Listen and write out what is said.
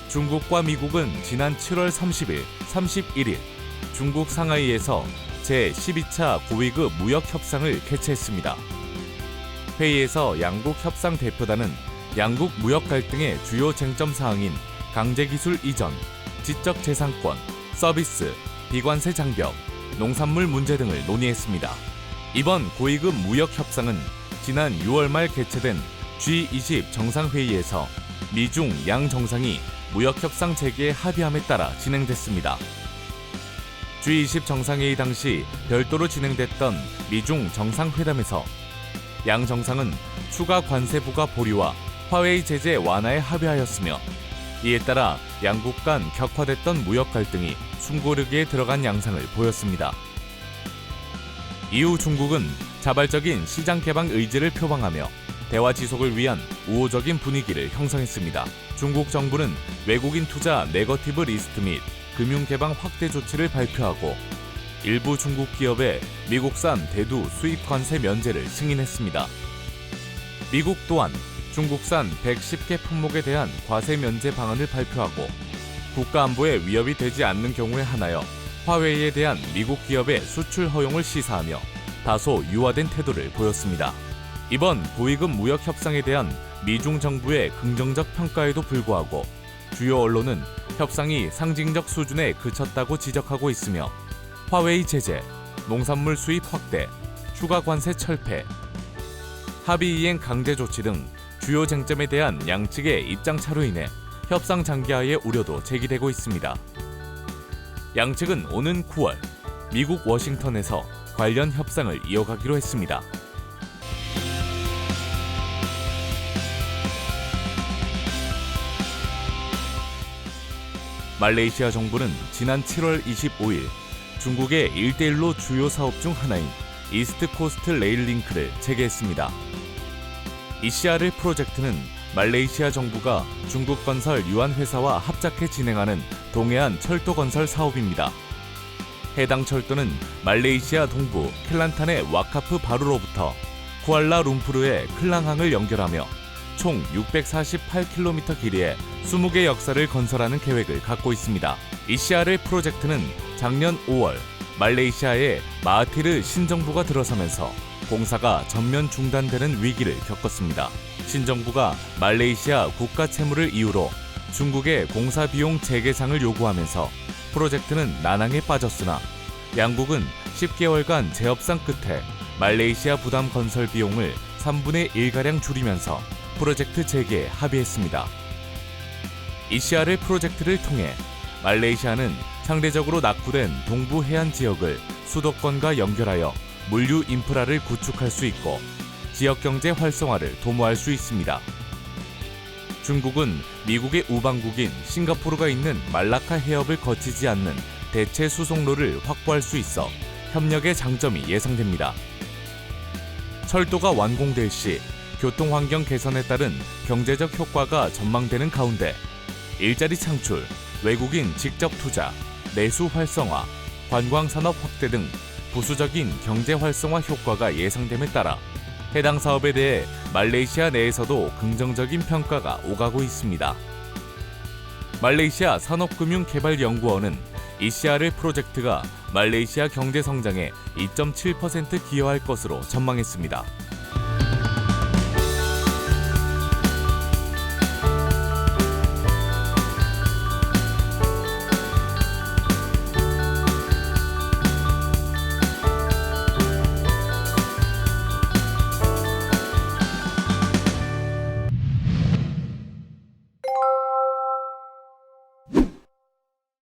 중국과 미국은 지난 7월 30일, 31일 중국 상하이에서 제12차 고위급 무역 협상을 개최했습니다. 회의에서 양국 협상 대표단은 양국 무역 갈등의 주요 쟁점 사항인 강제기술 이전, 지적재산권, 서비스, 비관세 장벽, 농산물 문제 등을 논의했습니다. 이번 고위급 무역 협상은 지난 6월 말 개최된 G20 정상회의에서 미중 양 정상이 무역협상 재개에 합의함에 따라 진행됐습니다. G20 정상회의 당시 별도로 진행됐던 미중 정상회담에서 양 정상은 추가 관세 부과 보류와 화웨이 제재 완화에 합의하였으며 이에 따라 양국 간 격화됐던 무역 갈등이 숨고르기에 들어간 양상을 보였습니다. 이후 중국은 자발적인 시장 개방 의지를 표방하며 대화 지속을 위한 우호적인 분위기를 형성했습니다. 중국 정부는 외국인 투자 네거티브 리스트 및 금융 개방 확대 조치를 발표하고 일부 중국 기업의 미국산 대두 수입 관세 면제를 승인했습니다. 미국 또한 중국산 110개 품목에 대한 과세 면제 방안을 발표하고 국가 안보에 위협이 되지 않는 경우에 한하여 화웨이에 대한 미국 기업의 수출 허용을 시사하며 다소 유화된 태도를 보였습니다. 이번 고위급 무역 협상에 대한 미중 정부의 긍정적 평가에도 불구하고 주요 언론은 협상이 상징적 수준에 그쳤다고 지적하고 있으며 화웨이 제재, 농산물 수입 확대, 추가 관세 철폐, 합의 이행 강제 조치 등 주요 쟁점에 대한 양측의 입장 차로 인해 협상 장기화의 우려도 제기되고 있습니다. 양측은 오는 9월 미국 워싱턴에서 관련 협상을 이어가기로 했습니다. 말레이시아 정부는 지난 7월 25일 중국의 1대1로 주요 사업 중 하나인 이스트 코스트 레일 링크를 재개했습니다. ECRL 프로젝트는 말레이시아 정부가 중국 건설 유한 회사와 합작해 진행하는 동해안 철도 건설 사업입니다. 해당 철도는 말레이시아 동부 켈란탄의 와카프 바루로부터 쿠알라룸푸르의 클랑항을 연결하며 총 648km 길이의 20개 역사를 건설하는 계획을 갖고 있습니다. ECRL 프로젝트는 작년 5월 말레이시아의 마하티르 신정부가 들어서면서 공사가 전면 중단되는 위기를 겪었습니다. 신정부가 말레이시아 국가 채무를 이유로 중국의 공사 비용 재계상을 요구하면서 프로젝트는 난항에 빠졌으나 양국은 10개월간 재협상 끝에 말레이시아 부담 건설 비용을 3분의 1가량 줄이면서 프로젝트 재개에 합의했습니다. ECRL 프로젝트를 통해 말레이시아는 상대적으로 낙후된 동부 해안 지역을 수도권과 연결하여 물류 인프라를 구축할 수 있고 지역 경제 활성화를 도모할 수 있습니다. 중국은 미국의 우방국인 싱가포르가 있는 말라카 해협을 거치지 않는 대체 수송로를 확보할 수 있어 협력의 장점이 예상됩니다. 철도가 완공될 시 교통 환경 개선에 따른 경제적 효과가 전망되는 가운데 일자리 창출, 외국인 직접 투자, 내수 활성화, 관광 산업 확대 등 부수적인 경제 활성화 효과가 예상됨에 따라 해당 사업에 대해 말레이시아 내에서도 긍정적인 평가가 오가고 있습니다. 말레이시아 산업금융개발연구원은 ECRL 프로젝트가 말레이시아 경제 성장에 2.7% 기여할 것으로 전망했습니다.